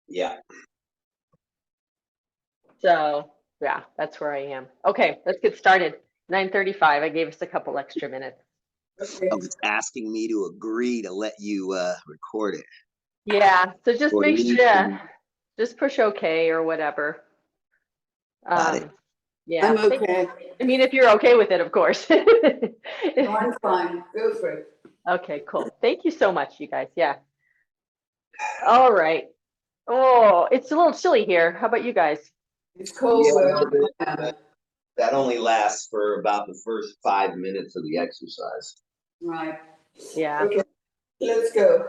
Yeah. So yeah, that's where I am. Okay, let's get started. 9:35. I gave us a couple extra minutes. I was asking me to agree to let you record it. Yeah, so just Or make you sure, just push OK or whatever. got it. Yeah. I'm okay. I mean, if you're okay with it, of course. No, I'm fine. Go for it. Okay, cool. Thank you so much, you guys. Yeah. All right. Oh, it's a little chilly here. How about you guys? It's cold Yeah, where but I am. that only lasts for about the first 5 minutes of the exercise. Right. Yeah. Okay, let's go.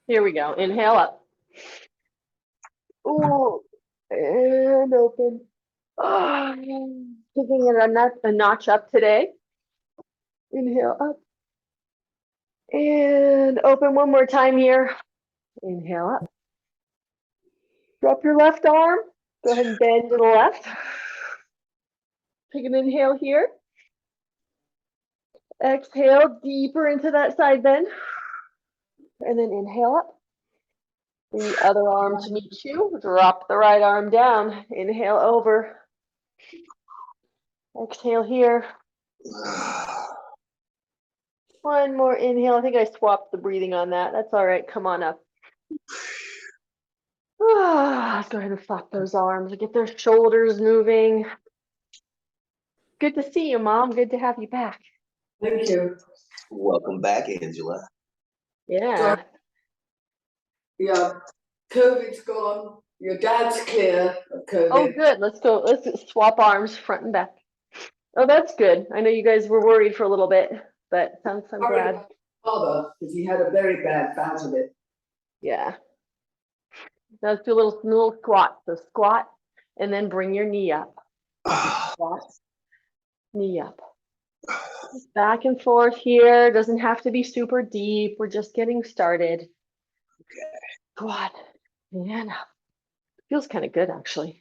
Here we go. Inhale up. Ooh, and open. Oh, taking it a notch up today. Inhale up. And open one more time here. Inhale up. Drop your left arm. Go ahead and bend to the left. Take an inhale here. Exhale deeper into that side bend. And then inhale up. Bring the other arm to meet you. Drop the right arm down. Inhale over. Exhale here. One more inhale. I think I swapped the breathing on that. That's all right. Come on up. Let's go ahead and flop those arms. Get their shoulders moving. Good to see you, Mom. Good to have you back. Thank you. Welcome back, Angela. Yeah. Yeah, COVID's gone. Your dad's clear of COVID. Oh, good. Let's go. Let's swap arms front and back. Oh, that's good. I know you guys were worried for a little bit, but I'm glad. Father, because he had a very bad bout of it. Yeah. Now let's do a little squat. So squat and then bring your knee up. Squat, knee up. Back and forth here. Doesn't have to be super deep. We're just getting started. Okay. Squat and up. Feels kind of good, actually.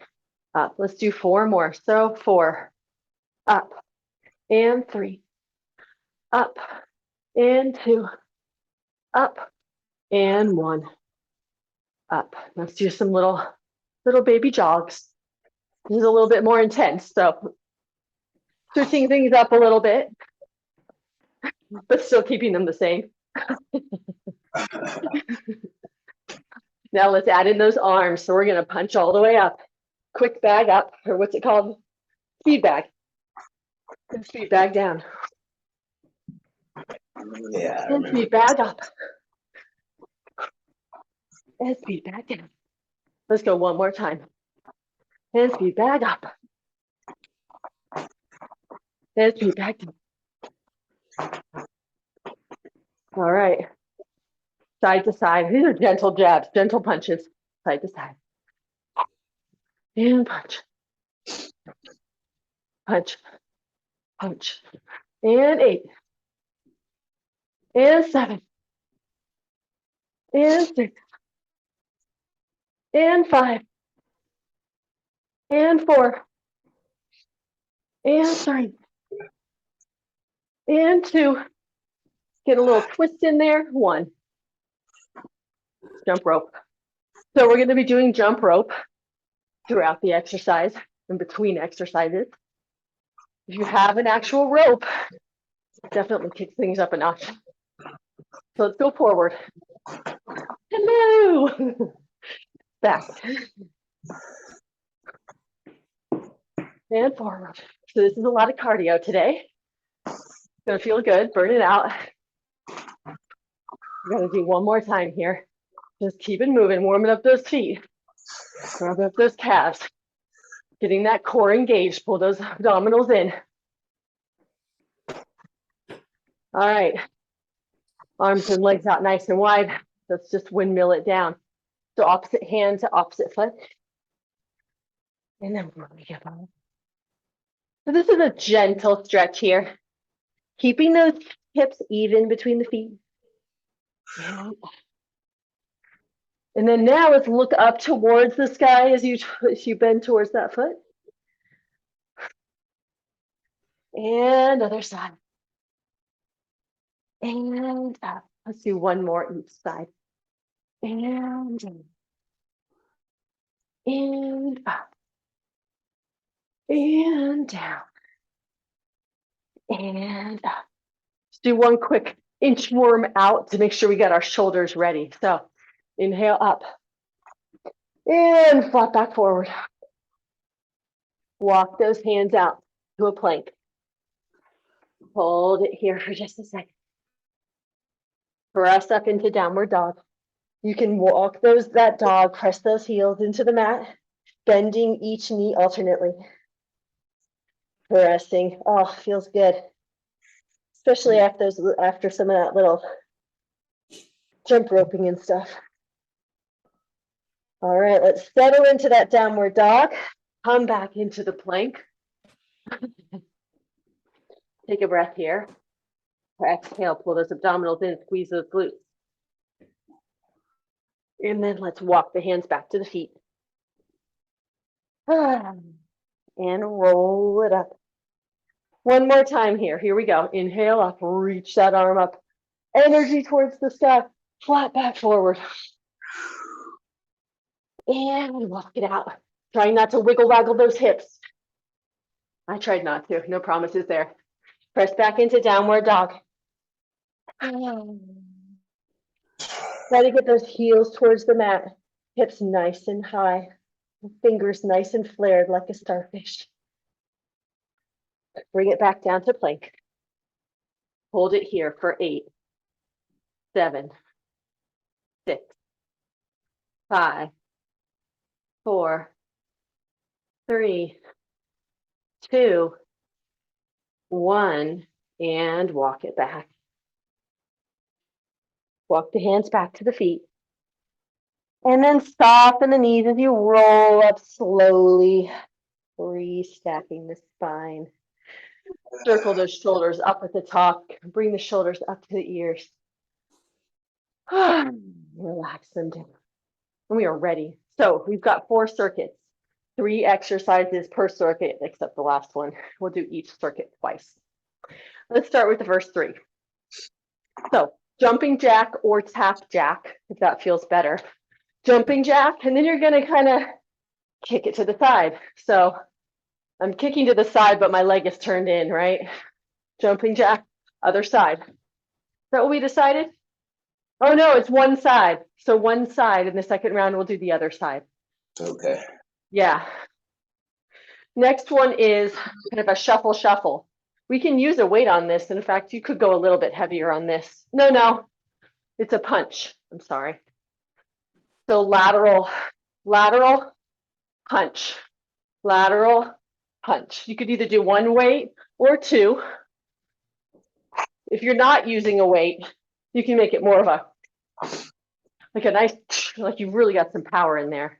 Up. Let's do 4 more. So 4. Up. And 3. Up. And 2. Up. And 1. Up. Let's do some little baby jogs. This is a little bit more intense, so switching things up a little bit, but still keeping them the same. Now let's add in those arms. So we're going to punch all the way up. Quick bag up, or what's it called? Speed bag. And speed bag down. Yeah. And speed bag up. And speed bag down. Let's go one more time. And speed bag up. And speed bag down. All right. Side to side. These are gentle jabs, gentle punches. Side to side. And punch. Punch. Punch. And 8. And 7. And 6. And 5. And 4. And 3. And 2. Get a little twist in there. 1. Jump rope. So we're going to be doing jump rope throughout the exercise, in between exercises. If you have an actual rope, definitely kick things up a notch. So let's go forward. Hello. Back. And forward. So this is a lot of cardio today. It's going to feel good. Burn it out. We're going to do one more time here. Just keep it moving, warming up those feet, warming up those calves, getting that core engaged, pull those abdominals in. All right, arms and legs out nice and wide. Let's just windmill it down. So opposite hand to opposite foot. And then we're going to give up. So this is a gentle stretch here, keeping those hips even between the feet. And then now let's look up towards the sky as you bend towards that foot. And other side. And up. Let's do one more each side. And and up. And down. And up. Let's do one quick inchworm out to make sure we got our shoulders ready. So inhale up. And flat back forward. Walk those hands out to a plank. Hold it here for just a second. Press up into downward dog. You can walk that dog, press those heels into the mat, bending each knee alternately. Pressing. Oh, feels good. Especially after some of that little jump roping and stuff. All right, let's settle into that downward dog. Come back into the plank. Take a breath here. Exhale, pull those abdominals in, squeeze those glutes. And then let's walk the hands back to the feet. And roll it up. One more time here. Here we go. Inhale up, reach that arm up. Energy towards the sky. Flat back forward. And walk it out. Trying not to wiggle waggle those hips. I tried not to. No promises there. Press back into downward dog. Try to get those heels towards the mat. Hips nice and high. Fingers nice and flared like a starfish. Bring it back down to plank. Hold it here for 8, 7, 6, 5, 4, 3, 2, 1, and walk it back. Walk the hands back to the feet. And then soften the knees as you roll up slowly, restacking the spine. Circle those shoulders up at the top. Bring the shoulders up to the ears. Relax them down. And we are ready. So we've got 4 circuits, 3 exercises per circuit, except the last one. We'll do each circuit twice. Let's start with the first 3. So jumping jack or tap jack, if that feels better. Jumping jack, and then you're going to kind of kick it to the side. So I'm kicking to the side, but my leg is turned in, right? Jumping jack, other side. Is that what we decided? Oh, no, it's one side. So one side. In the second round, we'll do the other side. Okay. Yeah. Next one is kind of a shuffle, shuffle. We can use a weight on this. In fact, you could go a little bit heavier on this. No, it's a punch. I'm sorry. So lateral, punch, lateral, punch. You could either do 1 weight or 2. If you're not using a weight, you can make it more of a nice, like you've really got some power in there.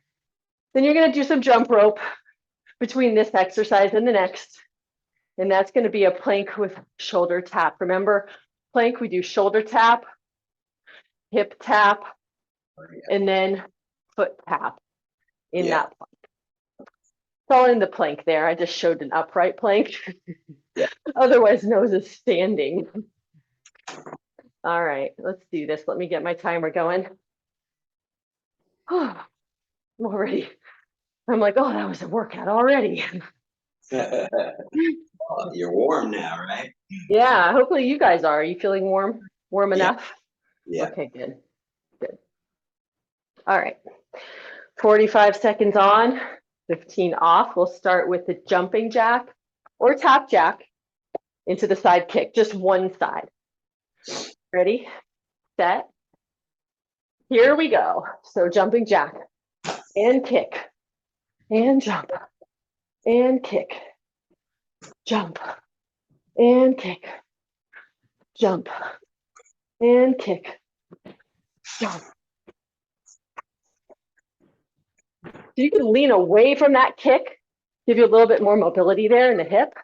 Then you're going to do some jump rope between this exercise and the next. And that's going to be a plank with shoulder tap. Remember, plank, we do shoulder tap, hip tap, and then foot tap in that plank. It's all in the plank there. I just showed an upright plank. Otherwise known as standing. All right, let's do this. Let me get my timer going. I'm already, I'm like, oh, that was a workout already. Oh, you're warm now, right? Yeah, hopefully you guys are. Are you feeling warm? Warm enough? Yeah. Okay, good. Good. All right. 45 seconds on, 15 off. We'll start with the jumping jack or tap jack into the side kick, just one side. Ready, set, here we go. So jumping jack and kick and jump and kick, jump and kick, jump and kick, jump. So you can lean away from that kick, give you a little bit more mobility there in the hip.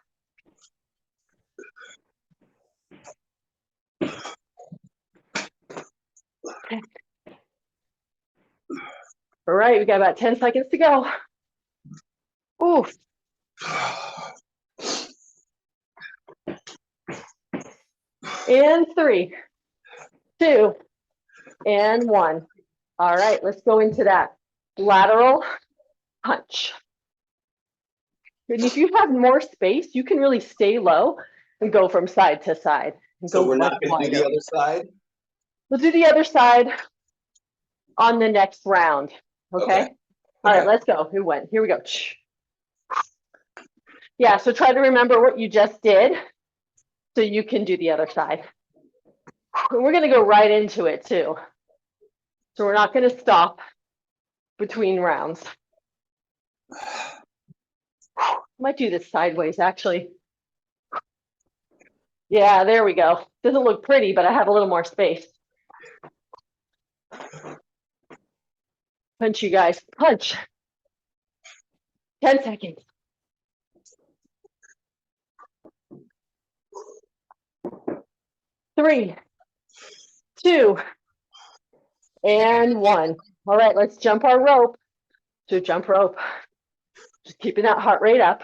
All right, we got about 10 seconds to go. Oof. And 3, 2, and 1. All right, let's go into that lateral punch. And if you have more space, you can really stay low and go from side to side. And So go we're like not going to do wider. the other side? We'll do the other side on the next round. Okay? Okay. All right, Okay. let's go. Who went? Here we go. Yeah, so try to remember what you just did so you can do the other side. And we're going to go right into it too. So we're not going to stop between rounds. Might do this sideways, actually. Yeah, there we go. Doesn't look pretty, but I have a little more space. Punch, you guys. Punch. 10 seconds. Three, two, and one. All right, let's jump our rope. So jump rope. Just keeping that heart rate up.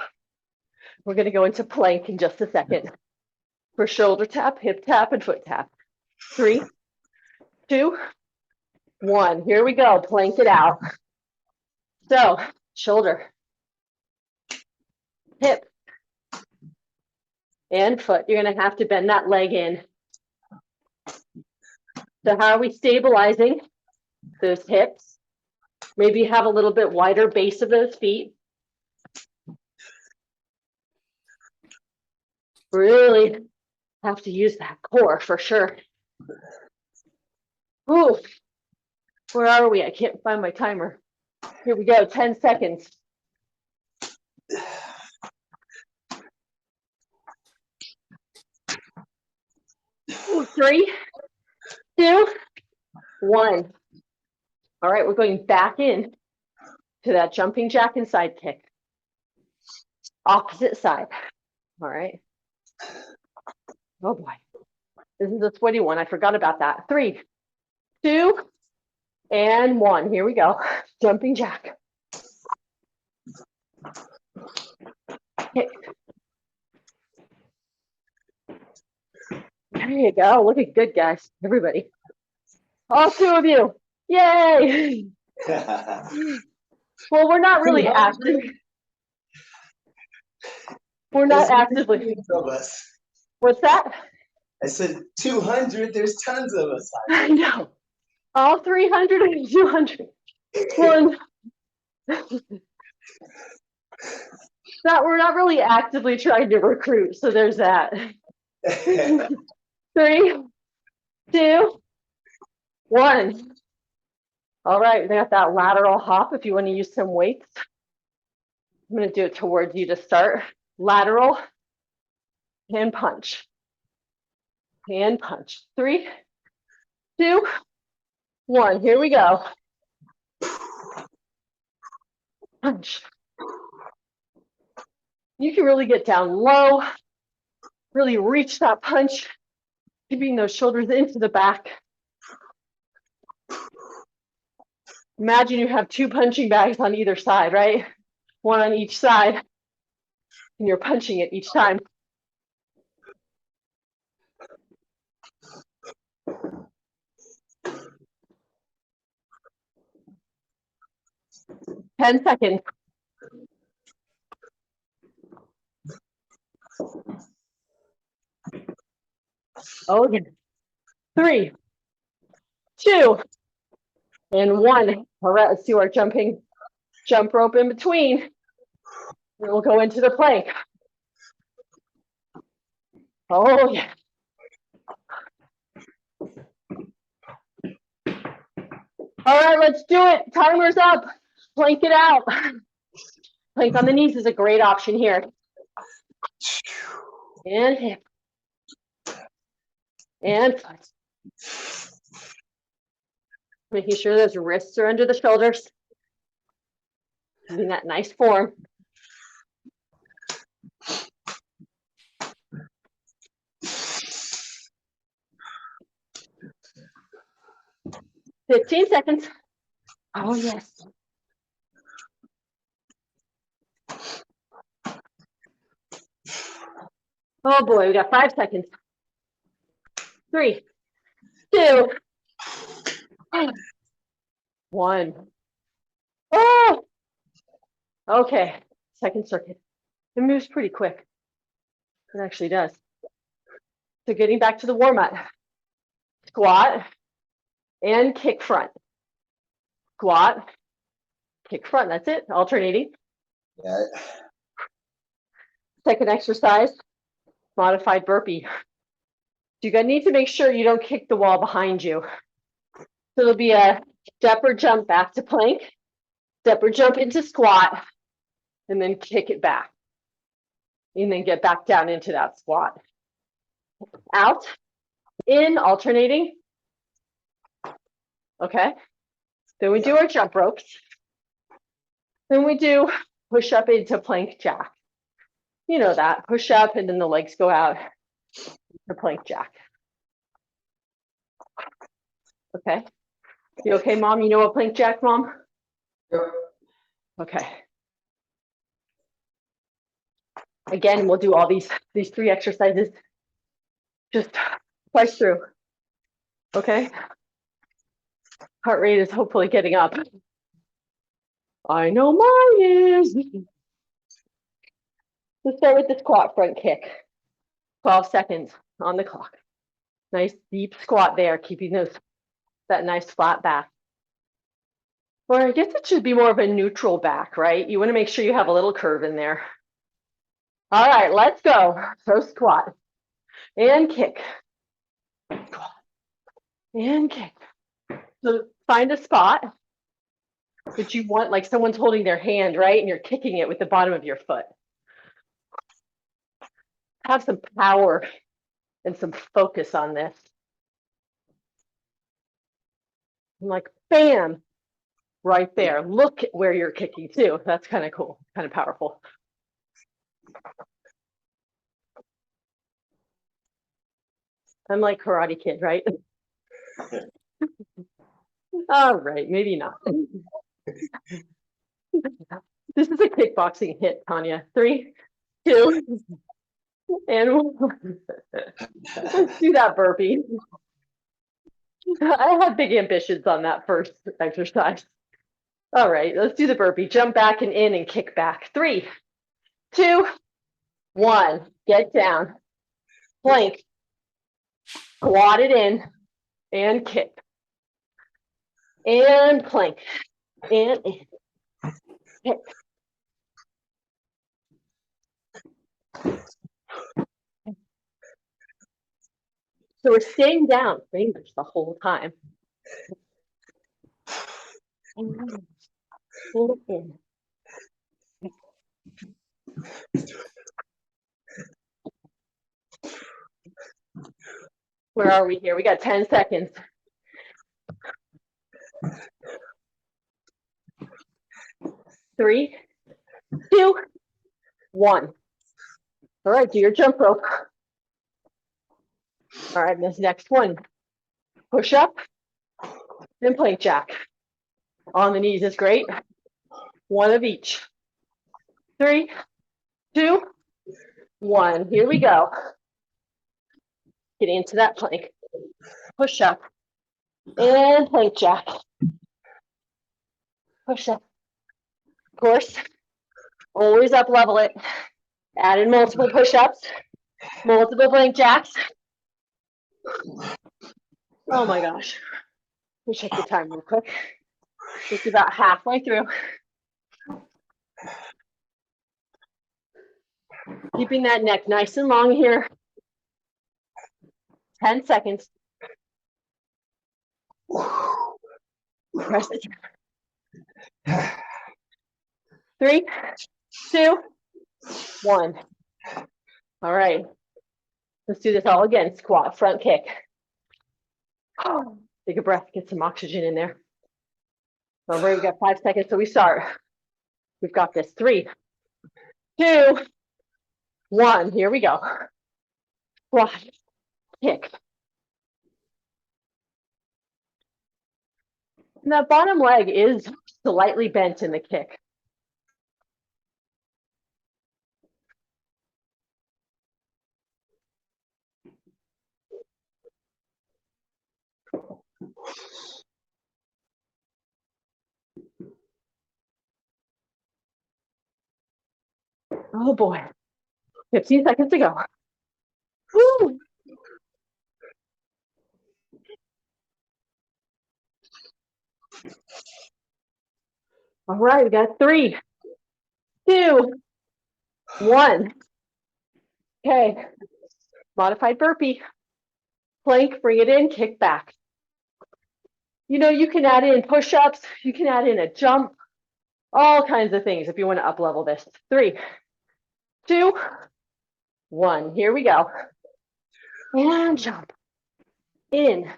We're going to go into plank in just a second. For shoulder tap, hip tap, and foot tap. 3, 2, 1. Here we go. Plank it out. So, shoulder, hip, and foot. You're going to have to bend that leg in. So how are we stabilizing those hips? Maybe have a little bit wider base of those feet. Really have to use that core for sure. Ooh, where are we? I can't find my timer. Here we go, 10 seconds. Ooh, 3, 2, 1. All right, we're going back in to that jumping jack and side kick. Opposite side. All right. Oh boy. This is a sweaty one. I forgot about that. 3, 2, and 1. Here we go. Jumping jack. Kick. There you go. Looking good, guys. Everybody. All 2 of you. Yay. Well, we're not really active. We're not actively. Millions of us. What's that? I said 200. There's tons of us. I know. All 300 and 200. One. That we're not really actively trying to recruit, so there's that. 3, 2, 1. All right, we got that lateral hop if you want to use some weights. I'm going to do it towards you to start. Lateral and punch. And punch. 3, 2, 1. Here we go. Punch. You can really get down low, really reach that punch, keeping those shoulders into the back. Imagine you have 2 punching bags on either side, right? 1 on each side, and you're punching it each time. Ten seconds. Okay. 3, 2, and 1. All right, let's do our jump rope in between. And we'll go into the plank. Oh, yeah. All right, let's do it. Timer's up. Plank it out. Plank on the knees is a great option here. And hip. And foot. Making sure those wrists are under the shoulders. Getting that nice form. "15 seconds. Oh, yes. Oh boy, we got 5 seconds. 3, 2, 1. Oh, okay. Second circuit. It moves pretty quick. It actually does. So getting back to the warm-up. Squat and kick front. Squat, kick front. That's it. Alternating. Yeah. Second exercise, modified burpee. So you need to make sure you don't kick the wall behind you. So there'll be a step or jump back to plank, step or jump into squat, and then kick it back. And then get back down into that squat. Out, in, alternating. Okay. Then we do our jump ropes. Then we do push up into plank jack. You know that, push up and then the legs go out to plank jack. Okay. You okay, Mom? You know what plank jack, Mom? Yep. Okay. Again, we'll do all these 3 exercises just twice through. Okay. Heart rate is hopefully getting up. I know mine is. Let's start with the squat front kick. 12 seconds on the clock. Nice deep squat there, keeping that nice flat back. Or I guess it should be more of a neutral back, right? You want to make sure you have a little curve in there. All right, let's go. So squat and kick. Squat and kick. So find a spot that you want, like someone's holding their hand, right? And you're kicking it with the bottom of your foot. Have some power and some focus on this. I'm like, bam, right there. Look at where you're kicking too. That's kind of cool, kind of powerful. I'm like Karate Kid, right? All right, maybe not. This is a kickboxing hit, Tanya. 3, 2, and 1. Let's do that burpee. I had big ambitions on that first exercise. All right, let's do the burpee. Jump back and in and kick back. 3, 2, 1. Get down. Plank. Squat it in and kick. And plank. And in. Kick. So we're staying down, fingers the whole time. And in. Where are we here? We got 10 seconds. 3, 2, 1. All right, do your jump rope. All right, this next one. Push up, then plank jack. On the knees is great. 1 of each. 3, 2, 1. Here we go. Getting into that plank. Push up and plank jack. Push up. Of course, always up level it. Add in multiple push-ups, multiple plank jacks. Oh my gosh. Let me check the time real quick. It's about halfway through. Keeping that neck nice and long here. 10 seconds. Press it. 3, 2, 1. All right. Let's do this all again. Squat, front kick. Take a breath, get some oxygen in there. All right, we've got 5 seconds, so we start. We've got this. 3, 2, 1. Here we go. Squat, kick. And that bottom leg is slightly bent in the kick. Oh boy. 15 seconds to go. Woo. All right, we got 3, 2, 1. Okay. Modified burpee. Plank, bring it in, kick back. You know, you can add in push-ups, you can add in a jump, all kinds of things if you want to up level this. 3, 2, 1. Here we go. And jump. In.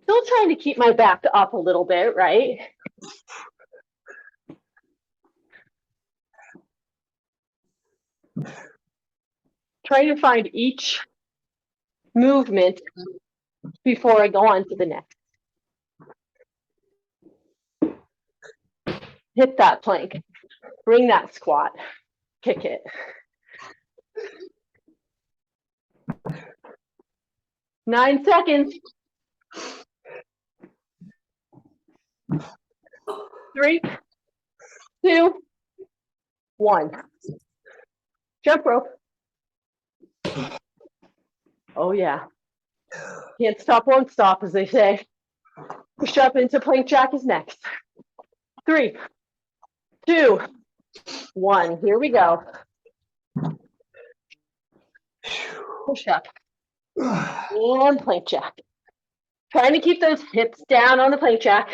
Still trying to keep my back up a little bit, right? Trying to find each movement before I go on to the next. Hit that plank. Bring that squat. Kick it. Nine seconds. 3, 2, 1. Jump rope. Oh yeah. Can't stop, won't stop, as they say. Push up into plank jack is next. 3, 2, 1. Here we go. Push up. And plank jack. Trying to keep those hips down on the plank jack.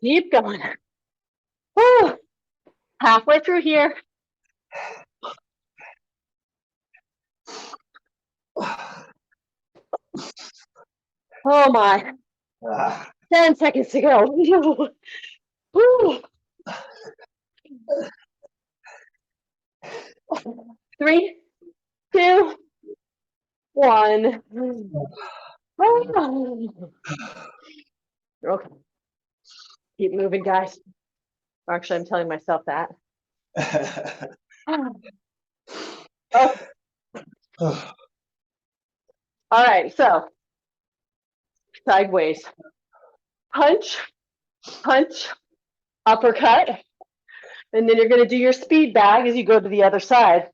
Keep going. Woo. Halfway through here. Oh my. 10 seconds to go. Woo. 3, 2, 1. Okay. Keep moving, guys. Actually, I'm telling myself that. Oh. All right, so sideways. Punch, punch, uppercut. And then you're going to do your speed bag as you go to the other side.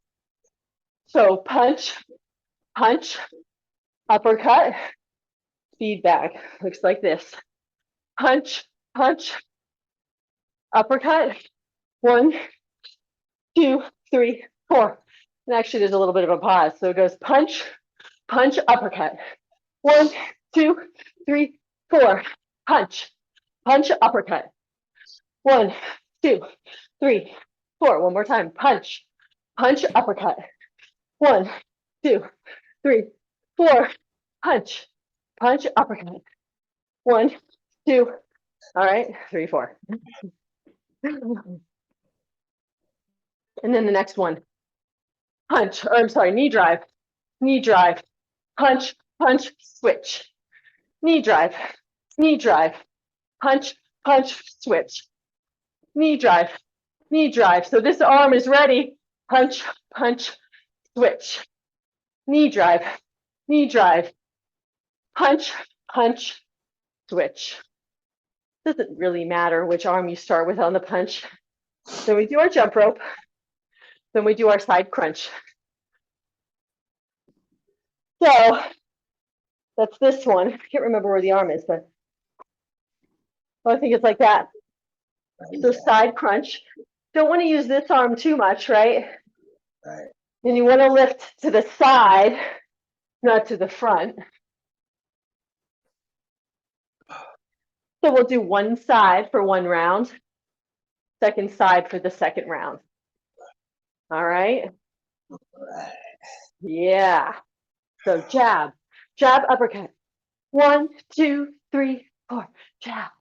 So punch, punch, uppercut, speed bag. Looks like this. Punch, punch, uppercut. 1, 2, 3, 4. And actually, there's a little bit of a pause. So it goes punch, punch, uppercut. 1, 2, 3, 4. Punch, punch, uppercut. 1, 2, 3, 4. One more time. Punch, punch, uppercut. 1, 2, 3, 4. Punch, punch, uppercut. 1, 2. All right, 3, 4. And then the next one. Punch, or I'm sorry, knee drive, punch, punch, switch. Knee drive, punch, punch, switch. Knee drive. So this arm is ready. Punch, punch, switch. Knee drive, punch, punch, switch. Doesn't really matter which arm you start with on the punch. Then we do our jump rope. Then we do our side crunch. So that's this one. I can't remember where the arm is, but I think it's like that. So side crunch. Don't want to use this arm too much, right? Right. And you want to lift to the side, not to the front. So we'll do one side for one round, second side for the second round. All right? Right. Yeah. So jab, jab, uppercut. 1, 2, 3, 4. Jab.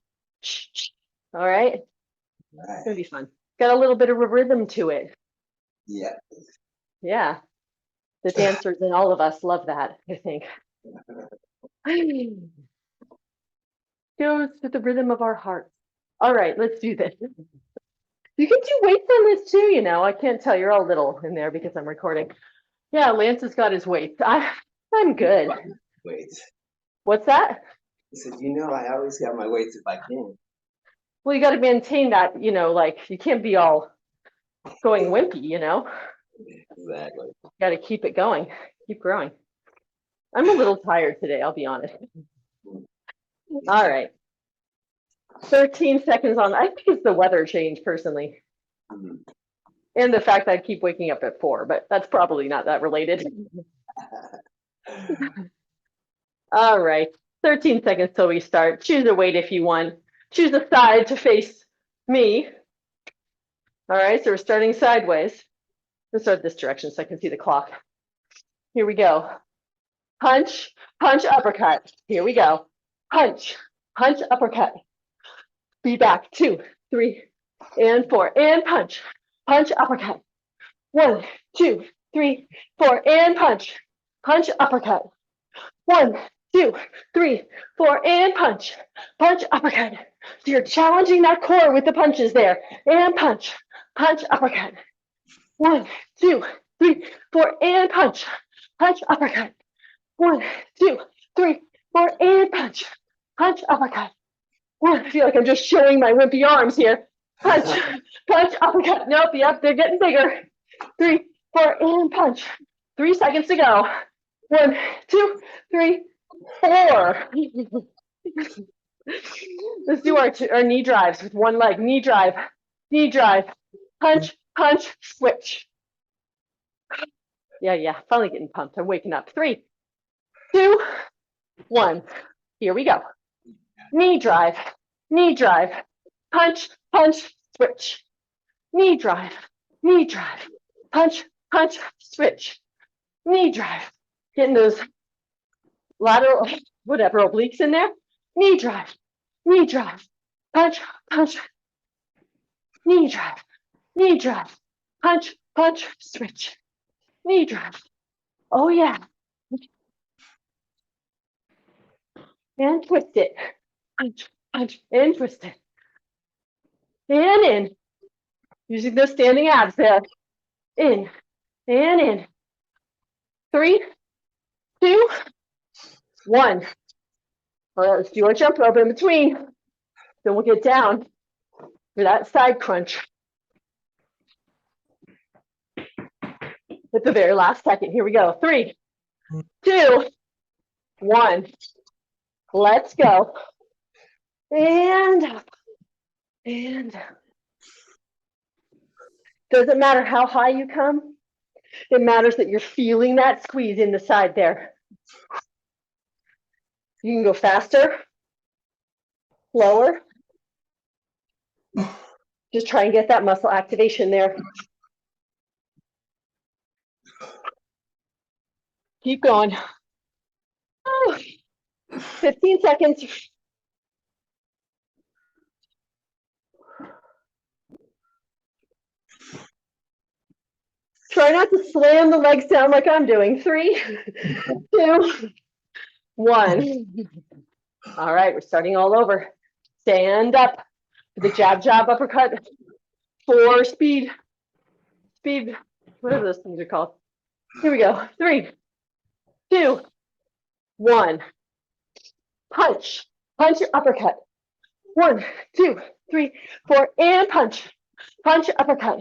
All right? It's Right. gonna be fun. Got a little bit of a rhythm to it. Yeah. Yeah. The dancers and all of us love that, I think. Goes to the rhythm of our hearts. All right, let's do this. You can do weights on this too, you know. I can't tell, you're all little in there because I'm recording. Yeah, Lance has got his weights. I'm good. Weights. What's that? He said, you know, I always have my weights if I can. Well, you got to maintain that, like you can't be all going wimpy, Exactly. Got to keep it going, keep growing. I'm a little tired today, I'll be honest. All right. 13 seconds on. I think it's the weather change personally. Mhm. And the fact that I keep waking up at 4, but that's probably not that related. All right. 13 seconds till we start. Choose a weight if you want. Choose a side to face me. All right, so we're starting sideways. Let's start this direction so I can see the clock. Here we go. Punch, punch, uppercut. Here we go. Punch, punch, uppercut. Be back. 2, 3, and 4. And punch, punch, uppercut. 1, 2, 3, 4. And punch, punch, uppercut. 1, 2, 3, 4. And punch, punch, uppercut. So you're challenging that core with the punches there. And punch, punch, uppercut. 1, 2, 3, 4. And punch, punch, uppercut. 1, 2, 3, 4. And punch, punch, uppercut. I feel like I'm just showing my wimpy arms here. Punch, punch, uppercut. Nope, yep, they're getting bigger. 3, 4, and punch. 3 seconds to go. 1, 2, 3, 4. Let's do our knee drives with one leg. Knee drive, punch, punch, switch. Yeah, finally getting pumped. I'm waking up. 3, 2, 1. Here we go. Knee drive, punch, punch, switch. Knee drive, punch, punch, switch. Knee drive. Getting those lateral, whatever, obliques in there. Knee drive, punch, punch. Knee drive, punch, punch, switch. Knee drive. Oh, yeah. And twist it. Punch, punch, and twist it. And in. Using those standing abs there. In and in. 3, 2, 1. All right, let's do our jump rope in between. Then we'll get down for that side crunch. At the very last second. Here we go. 3, 2, 1. Let's go. And up. And up. Doesn't matter how high you come. It matters that you're feeling that squeeze in the side there. You can go faster, slower. Just try and get that muscle activation there. Keep going. Oh, 15 seconds. Try not to slam the legs down like I'm doing. 3, 2, 1. All right, we're starting all over. Stand up. The jab, jab, uppercut. 4, speed. Whatever those things are called. Here we go. 3, 2, 1. Punch. Punch your uppercut. 1, 2, 3, 4, and punch. Punch your uppercut.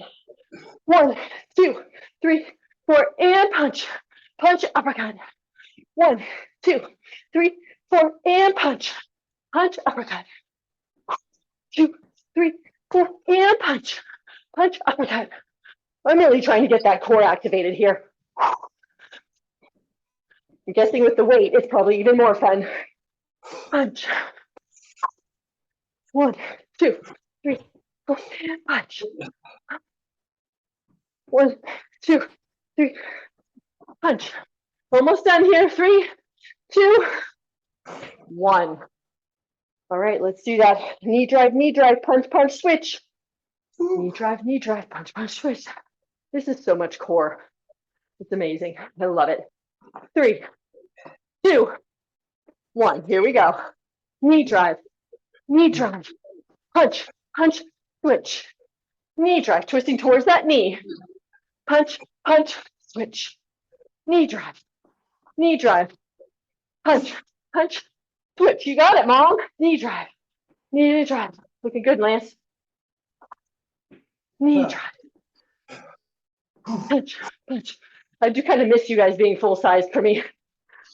1, 2, 3, 4, and punch. Punch your uppercut. 1, 2, 3, 4, and punch. Punch uppercut. 2, 3, 4, and punch. Punch uppercut. I'm really trying to get that core activated here. I'm guessing with the weight, it's probably even more fun. Punch. 1, 2, 3, 4, and punch. 1, 2, 3, punch. Almost done here. 3, 2, 1. All right, let's do that. Knee drive, punch, punch, switch. Knee drive, punch, punch, switch. This is so much core. It's amazing. I love it. 3, 2, 1. Here we go. Knee drive, punch, punch, switch. Knee drive, twisting towards that knee. Punch, punch, switch. knee drive, knee drive, punch, punch, switch. You got it, Mom. Knee drive, knee drive. Looking good, Lance. Knee drive, punch, punch. I do kind of miss you guys being full size for me.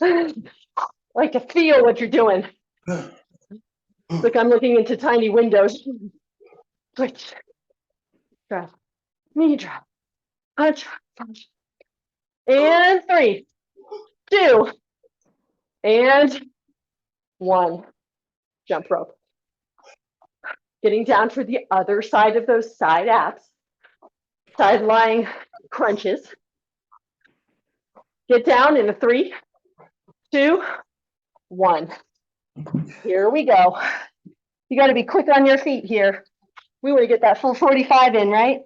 I like to feel what you're doing. Look, I'm looking into tiny windows. Switch, drive, knee drive, punch, punch. And 3, 2, and 1. Jump rope. Getting down for the other side of those side abs. Side lying crunches. Get down in a 3, 2, 1. Here we go. You got to be quick on your feet here. We want to get that full 45 in, right?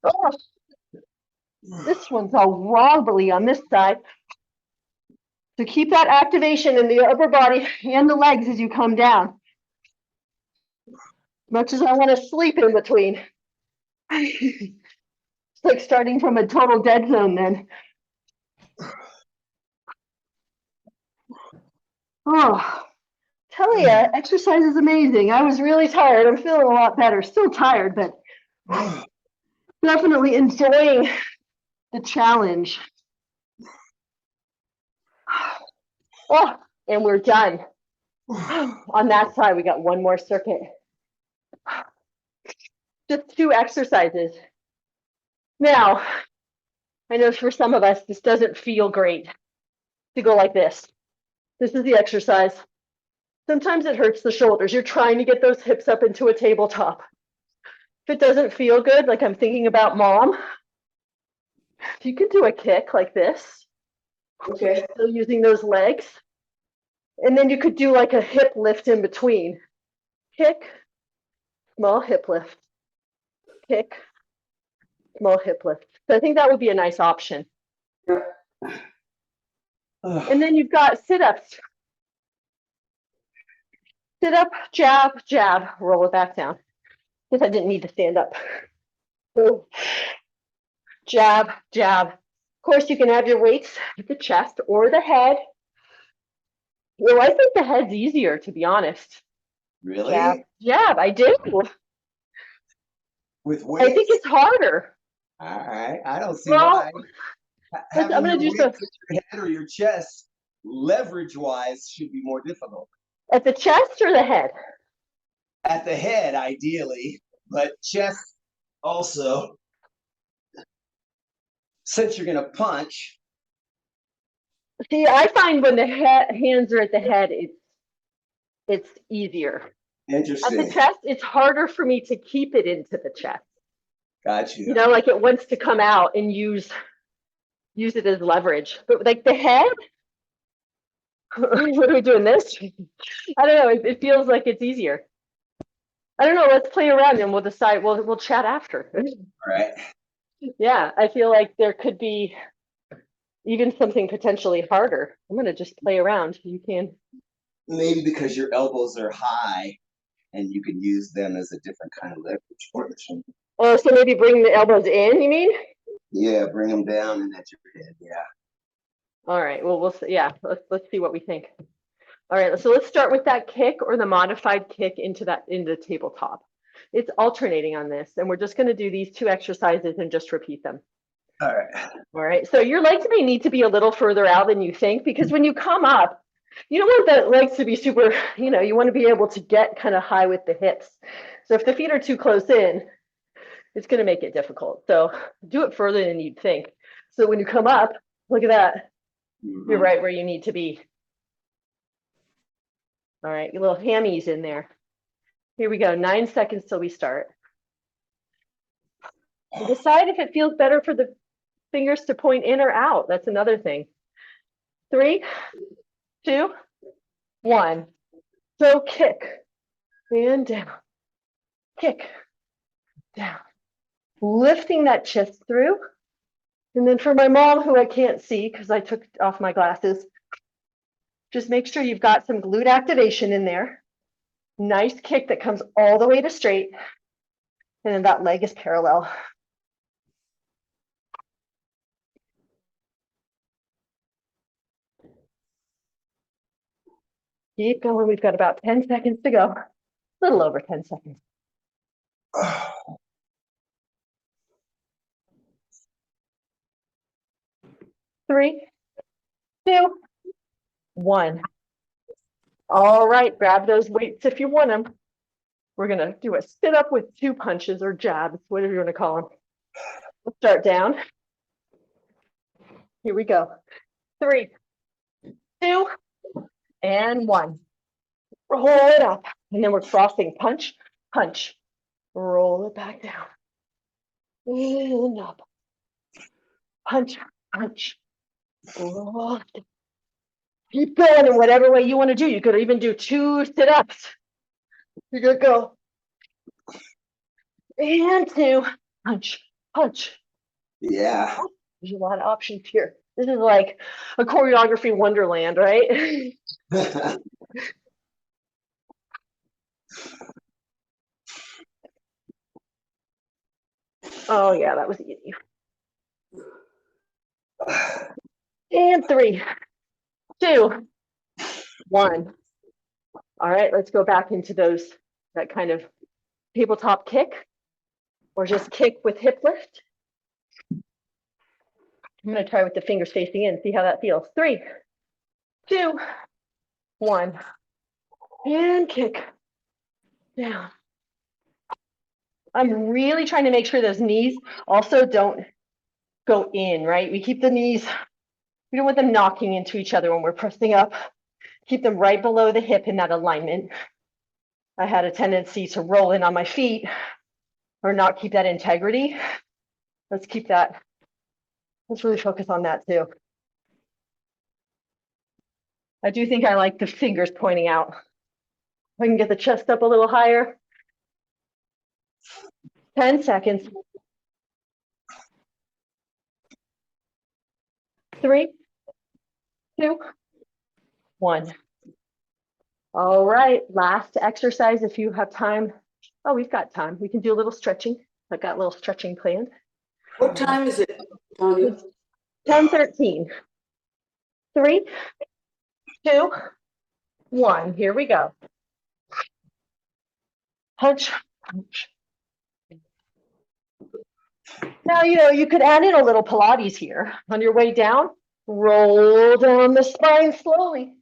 Oh, this one's all wobbly on this side. So keep that activation in the upper body and the legs as you come down. Much as I want to sleep in between. It's like starting from a total dead zone then. Oh, tell you, exercise is amazing. I was really tired. I'm feeling a lot better. Still tired, but definitely enjoying the challenge. Oh, and we're done. On that side, we got one more circuit. Just 2 exercises. Now, I know for some of us, this doesn't feel great to go like this. This is the exercise. Sometimes it hurts the shoulders. You're trying to get those hips up into a tabletop. If it doesn't feel good, like I'm thinking about Mom, you can do a kick like this. Okay. Still using those legs. And then you could do like a hip lift in between. Kick, small hip lift. Kick, small hip lift. So I think that would be a nice option. And then you've got sit-ups. Sit up, jab, jab, roll it back down. Guess I didn't need to stand up. So, jab, jab. Of course, you can have your weights at the chest or the head. Well, I think the head's easier, to be honest. Really? Jab, jab, I do. With weights? I think it's harder. All right. I don't see Well, why. Having I'm gonna your do some weights at your head or your chest, leverage-wise, should be more difficult. at the chest or the head. At the head, ideally, but chest also. Since you're gonna punch, See, I find when the hands are at the head, it's easier. At interesting. the chest, it's harder for me to keep it into the chest. Got you. You know, like it wants to come out and use it as leverage. But like the head, what are we doing this? I don't know. It feels like it's easier. I don't know. Let's play around and we'll decide. We'll chat after. All right. Yeah, I feel like there could be even something potentially harder. I'm gonna just play around. You can. Maybe because your elbows are high and you can use them as a different kind of leverage portion. Oh, so maybe bring the elbows in, you mean? Yeah, bring them down and at your head. Yeah. All right. Well, we'll see. Yeah, let's see what we think. All right. So let's start with that kick or the modified kick into the tabletop. It's alternating on this, and we're just going to do these 2 exercises and just repeat them. All right. All right. So your legs may need to be a little further out than you think, because when you come up, you don't want the legs to be super, you want to be able to get kind of high with the hips. So if the feet are too close in, it's going to make it difficult. So do it further than you'd think. So when you come up, look at that. Mm-hmm. You're right where you need to be. All right, your little hammies in there. Here we go, 9 seconds till we start. And decide if it feels better for the fingers to point in or out. That's another thing. 3, 2, 1. So kick and down. Kick down. Lifting that chest through. And then for my mom, who I can't see because I took off my glasses, just make sure you've got some glute activation in there. Nice kick that comes all the way to straight. And then that leg is parallel. Keep going. We've got about 10 seconds to go. A little over 10 seconds. 3, 2, 1. All right, grab those weights if you want them. We're gonna do a sit up with 2 punches or jabs, whatever you want to call them. We'll start down. Here we go. 3, 2, and 1. Roll it up. And then we're crossing punch, punch. Roll it back down. And up. Punch, punch. Roll it. Keep going in whatever way you want to do. You could even do 2 sit-ups. You're gonna go. And 2. Punch, punch. Yeah. There's a lot of options here. This is like a choreography wonderland, right? Oh yeah, that was easy. And 3, 2, 1. All right, let's go back into that kind of tabletop kick, or just kick with hip lift. I'm gonna try with the fingers facing in, see how that feels. 3, 2, 1. And kick down. I'm really trying to make sure those knees also don't go in, right? We keep the knees, we don't want them knocking into each other when we're pressing up. Keep them right below the hip in that alignment. I had a tendency to roll in on my feet or not keep that integrity. Let's keep that. Let's really focus on that too. I do think I like the fingers pointing out. I can get the chest up a little higher. 10 seconds. 3, 2, 1. All right, last exercise if you have time. Oh, we've got time. We can do a little stretching. I've got a little stretching planned. What time is it, Tanya? 10:13. 3, 2, 1. Here we go. Punch, punch. Now, you could add in a little Pilates here. On your way down, roll down the spine slowly.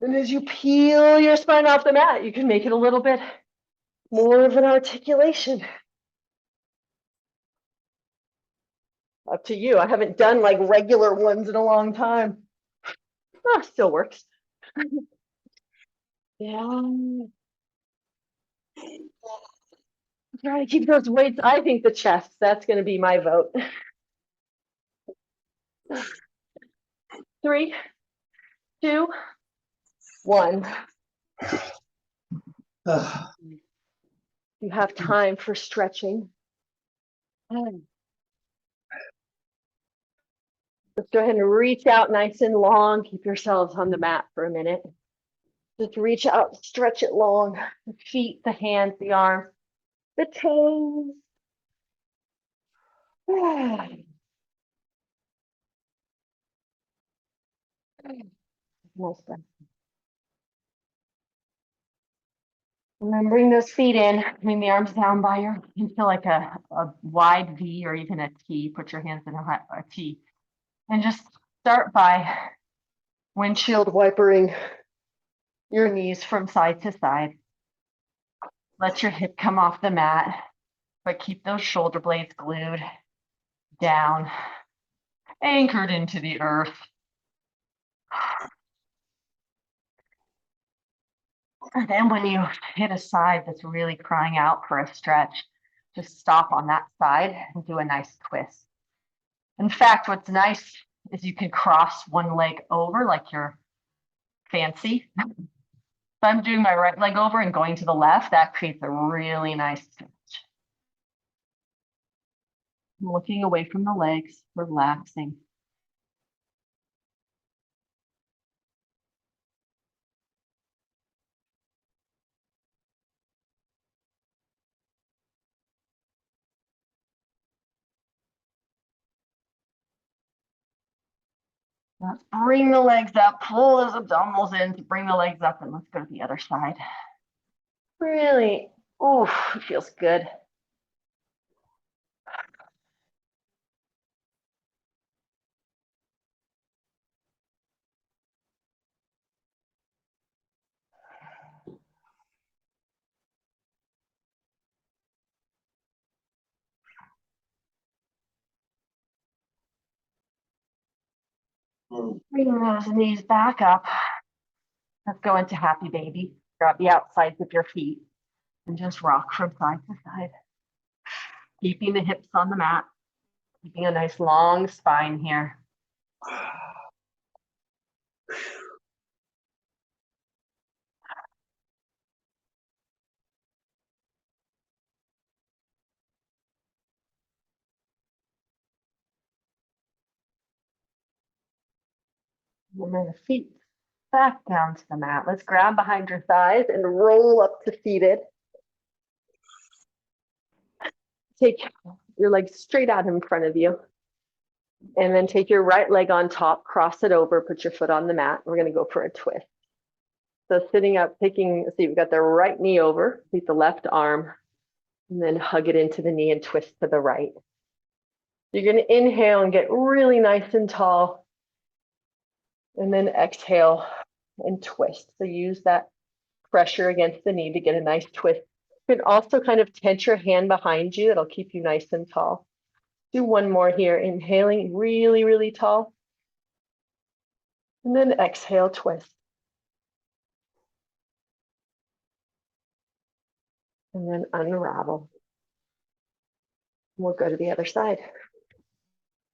And as you peel your spine off the mat, you can make it a little bit more of an articulation. Up to you. I haven't done like regular ones in a long time. Still works. Yeah. Try to keep those weights. I think the chest, that's going to be my vote. 3, 2, 1. You have time for stretching. Let's go ahead and reach out nice and long. Keep yourselves on the mat for a minute. Just reach out, stretch it long. The feet, the hands, the arms, the toes. Nice breath. And then bring those feet in, bring the arms down by you feel like a wide V or even a T. Put your hands in a T. And just start by windshield wipering your knees from side to side. Let your hip come off the mat, but keep those shoulder blades glued down, anchored into the earth. And then when you hit a side that's really crying out for a stretch, just stop on that side and do a nice twist. In fact, what's nice is you can cross one leg over like you're fancy. If I'm doing my right leg over and going to the left, that creates a really nice stretch. Looking away from the legs, relaxing. Let's bring the legs up, pull those abdominals in to bring the legs up, and let's go to the other side. Really, oh, it feels good. Bring those knees back up. Let's go into happy baby. Grab the outsides of your feet and just rock from side to side. Keeping the hips on the mat. Keeping a nice long spine here. And then the feet back down to the mat. Let's grab behind your thighs and roll up to seated. Take your legs straight out in front of you. And then take your right leg on top, cross it over, put your foot on the mat. We're going to go for a twist. So sitting up, see, you've got the right knee over, take the left arm, and then hug it into the knee and twist to the right. You're going to inhale and get really nice and tall. And then exhale and twist. So use that pressure against the knee to get a nice twist. You can also kind of tense your hand behind you. That'll keep you nice and tall. Do one more here. Inhaling really, really tall. And then exhale, twist. And then unravel. We'll go to the other side.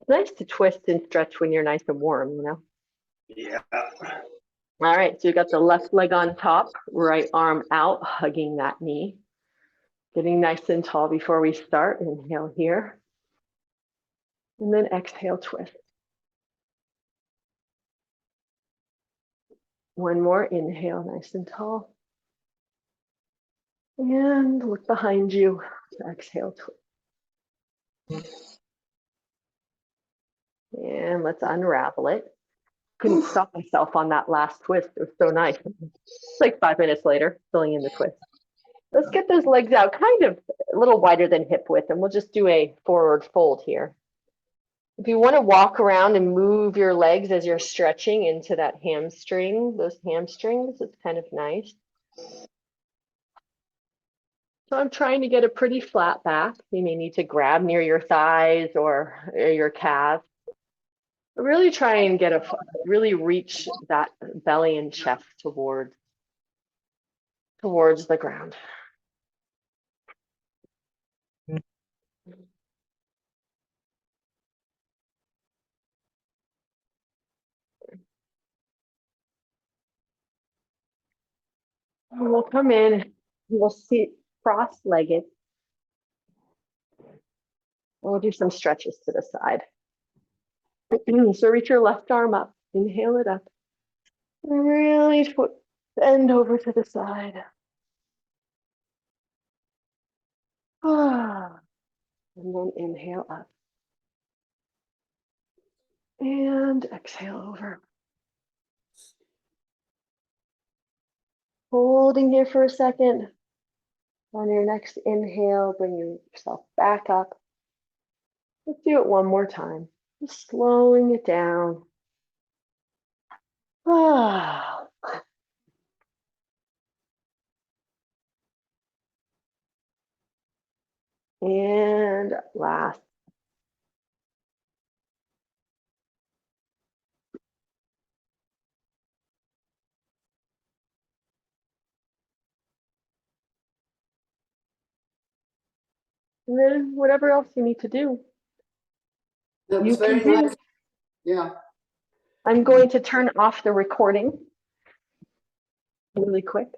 It's nice to twist and stretch when you're nice and warm, you know? Yeah. All right, so you got the left leg on top, right arm out, hugging that knee. Getting nice and tall before we start. Inhale here. And then exhale, twist. One more, inhale, nice and tall. And look behind you. Exhale, twist. And let's unravel it. Couldn't stop myself on that last twist. It was so nice. It's like 5 minutes later, filling in the twist. Let's get those legs out, kind of a little wider than hip width, and we'll just do a forward fold here. If you want to walk around and move your legs as you're stretching into that hamstring, those hamstrings, it's kind of nice. So I'm trying to get a pretty flat back. You may need to grab near your thighs or your calves. Really try and really reach that belly and chest towards the ground. And we'll come in, we'll sit cross-legged. We'll do some stretches to the side. So reach your left arm up, inhale it up. Really bend over to the side. And then inhale up. And exhale over. Holding here for a second. On your next inhale, bring yourself back up. Let's do it one more time. Just slowing it down. And last. And then whatever else you need to do, That you was can very do. nice. Yeah. I'm going to turn off the recording really quick.